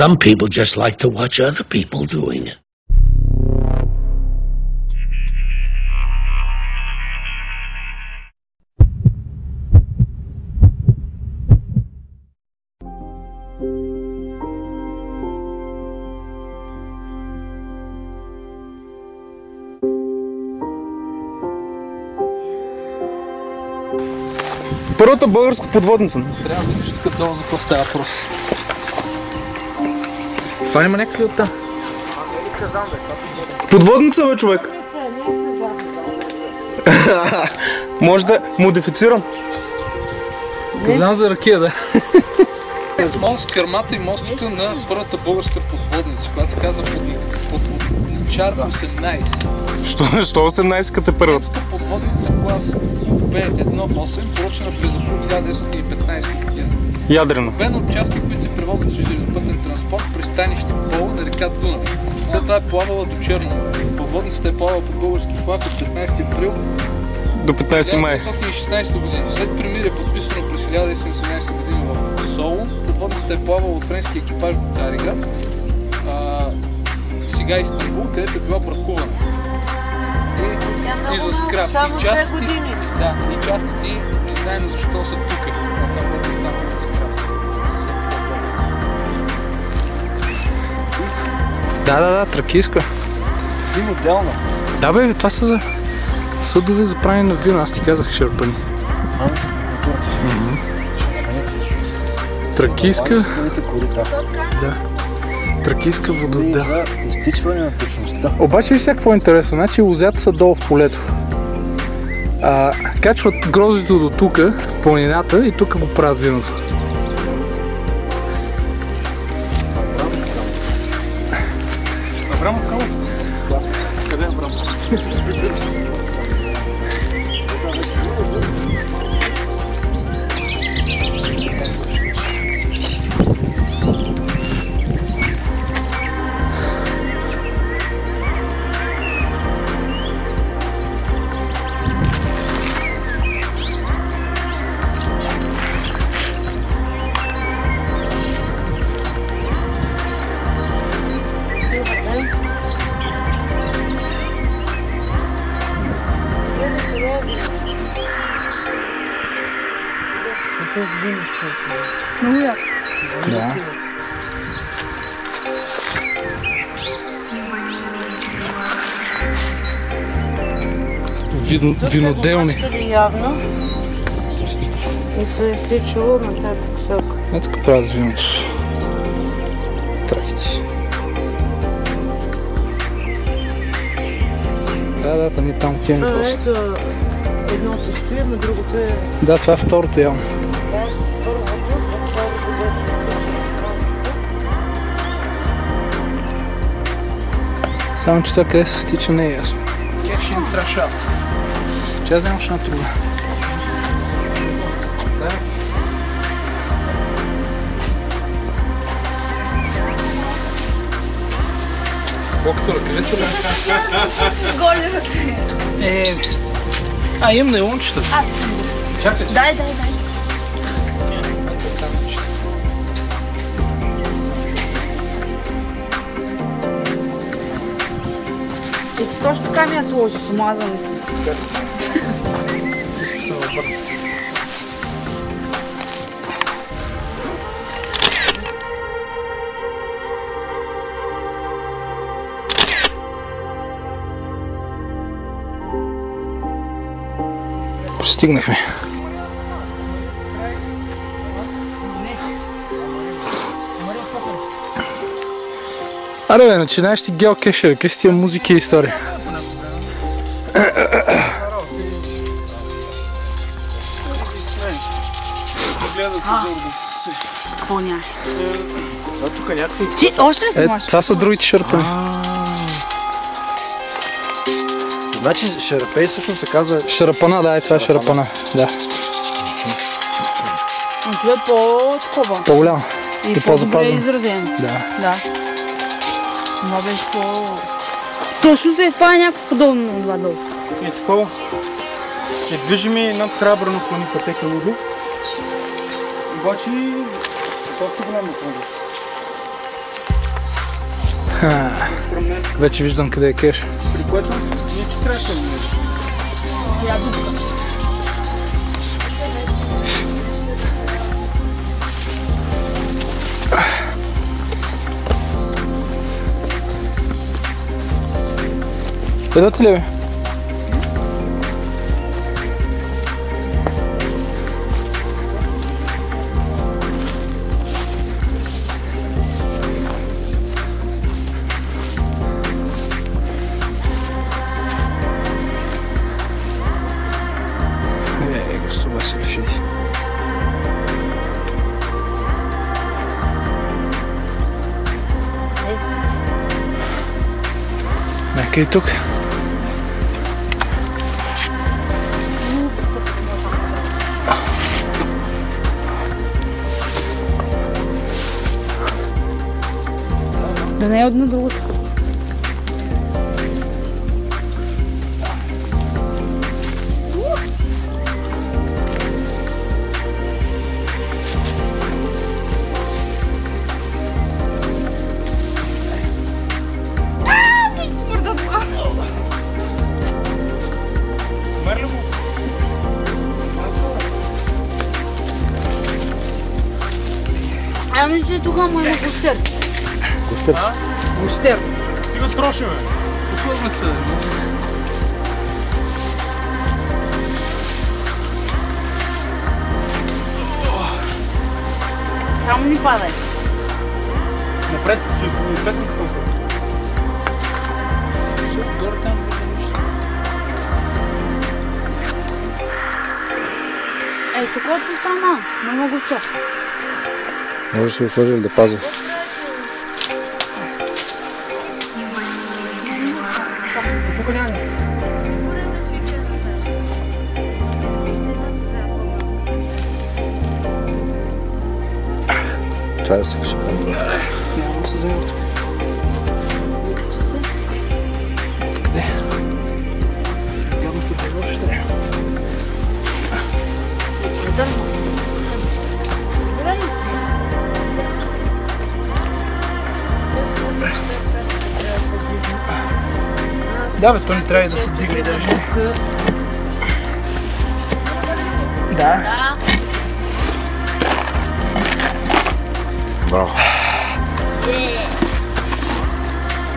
Some people just like to watch other people doing it. Първата българска подводница. Трябва да виждаш тук долу за какво става въпрос. Това има някакви от там. Подводница, бе, човек! Може да е модифициран. Казан за ракия, да. Мост, кърмата и мостика на първата българска подводница, която се казва Подводничар 18. Що 18-ката първа? Подводница клас Б1-8, поръчена през април 1915 година. Ядрено. Бен участник, които се превозват с железопътен транспорт, пристанище Пола на река Дунав. След това е плавала до Черно. Подводницата е плавала под български флаг от 15 април до 15 май 1916 година. След премирие, подписано през 1918 година в Солун, подводницата е плавала от френски екипаж до Цариград, сега Истанбул, където е била бракувана. И за скрап. И частите не знаем защо са тук. Да, тракийска. Виноделна. Да бе, това са за съдове за правене на вино, аз ти казах шарпани. Тракийска. Да. Тракийска вододел. За изтичване на течността. Обаче ви какво е интересно, значи лозята са долу в полето. Качват гроздето до тук, в планината, и тук го правят виното. Абрам Калов? Къде е Абрам? Много як. Да. Виноделни. Явно. И се е изтичало нататък сок. Ето така правят виното. Тракици. Да, ние там отиваме после. Ето едното стои, но другото е... Да, това е второто явно. Само че сега къде се стича не е ясно. Как ще ни трашат? Че аз вземаш на труда. Колкото ръкавица, бе? С голи ръце. Имам нейлончета. Чакай. Дай. И че точно така ми я сложи с омазането. Пристигнахме. Аре бе, начинаеш ти геокешер, къде си тия музики и история? Какво нещо? Тук някакви... Ти още ли снимаш? Това са другите шарпани. Значи шарапей всъщност се казва... Шарапана, да, това е шарапана. Да. Това е по-такова. По-голямо. И по-запазено. Изразено. Да. Това беше по... Точно след това е някакво подобно на това долу. И такова. Недвижими надкрабрано клони пътека лудо. Обаче доста голямо клони. Вече виждам къде е кеш. При което ние ти трябваше да видиш. Я дупка. Видате ли бе? Гостова се лишите. Нека и тук. Да не е одно другото. Мисля, че тук му има густер. Густер? Густер. Стига троши, бе. Походнах се. Само ни падай. Напред, че е петник колко. Горе там. Ей, тук ти стана. Много густо. Може да си го сложили да пазва. Това да се кача. Няма да се взема тук. Че се? Къде? Явното дърво ще трябва. Дърво. Дърво си. Да, бе, то не трябва и да се дигне даже. Да. Браво.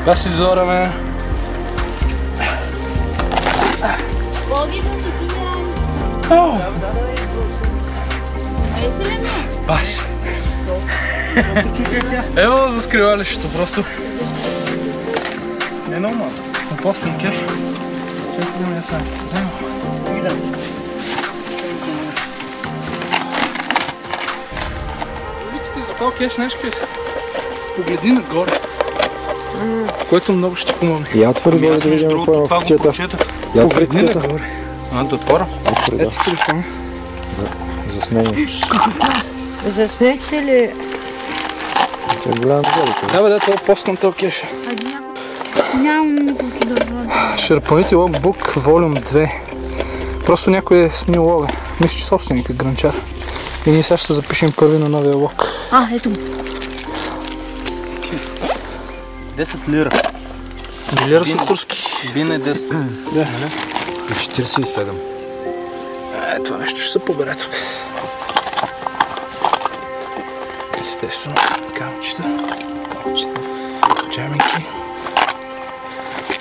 Това си Зора, бе. Боги да ми си рани. Ей си ли ми? Баси. Ево за скривалището, просто. Не е нормално. Компостен кеш. Ще си взема я сам си. Взема. Видите, за този кеш нещо е. Погледни нагоре. Което много ще ти помогне. Я отвори горе да видим какво е в кучета. Я отвори Погледни кучета. нагоре. А, до отвора? Отвори, да. Ето телефона. Заснеми. Заснехте ли? Това е голяма голика. Да, бе, да, това е пост на този кеш. Нямам никакво чудо. Шерпоните логбук, волюм 2. Просто някой е смил лога. Мисля, че собственик е гранчар. И ние сега ще се запишем първи на новия лог. Ето го. 10 лира. Билера са турски. Бин е 10. Да. И 47. Това нещо ще се побере тук. Естествено, камъчета, джаминки.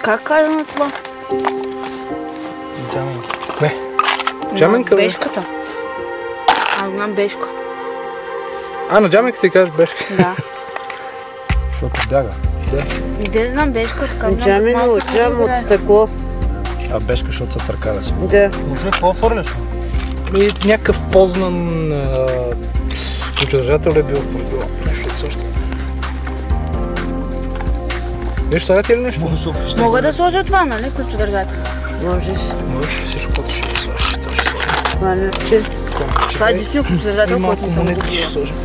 Как каза на това? Джаминки. Бе, джаминка, бе. Бешката. Аз знам бешка. А, на джаминка ти кажеш бешка. Да. Защото бяга. Де знам бешка, така много Джамино, малко отивам от добре. стъкло. А бешка, защото са търкаля си. Да. Може какво фърляш? И някакъв познан ключодържател е бил пробил. Нещо от също. Виж, слагате ли нещо? Мога да сложа това, нали? Ключодържател. Можеш. Можеш, всичко, което ще го сложиш. Това ще сложим. Хванете. Това е действително И ключодържател, който малко не съм го монетки ще купила. сложим.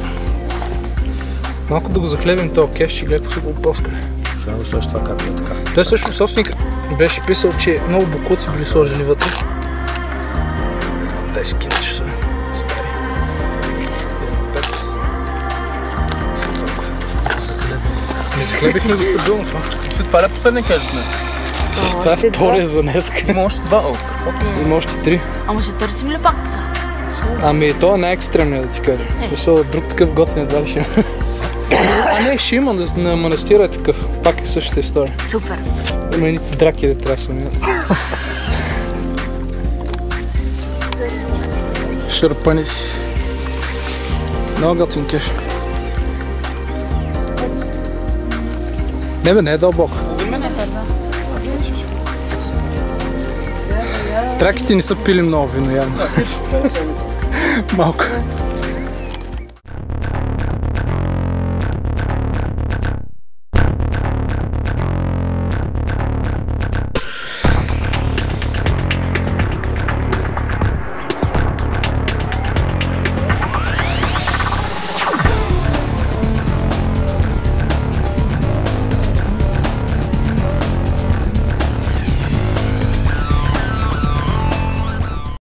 Малко да го заклебим този кеш, че гледай се го опоскали. Ще да го сложиш това както е така. Той също собственик беше писал, че много буклуци били сложили вътре. 10 кг ще са стари. 5. За хлебихме за стабилно това. Това ли е последния кажеш днес? Това е втория за днес. Има още 2 остра. Има още 3. Ама ще търсим ли пак? Ами то е най-екстремният, да ти кажа. Смисъл, друг такъв готин едва ли ще има. А не, ще има, на манастира е такъв. Пак е същата история. Супер. Има и драки да трябва да се минат. Шарпаници. Много готин кеш. Не бе, не е дълбоко. Траките не са пили много вино, явно. Малко.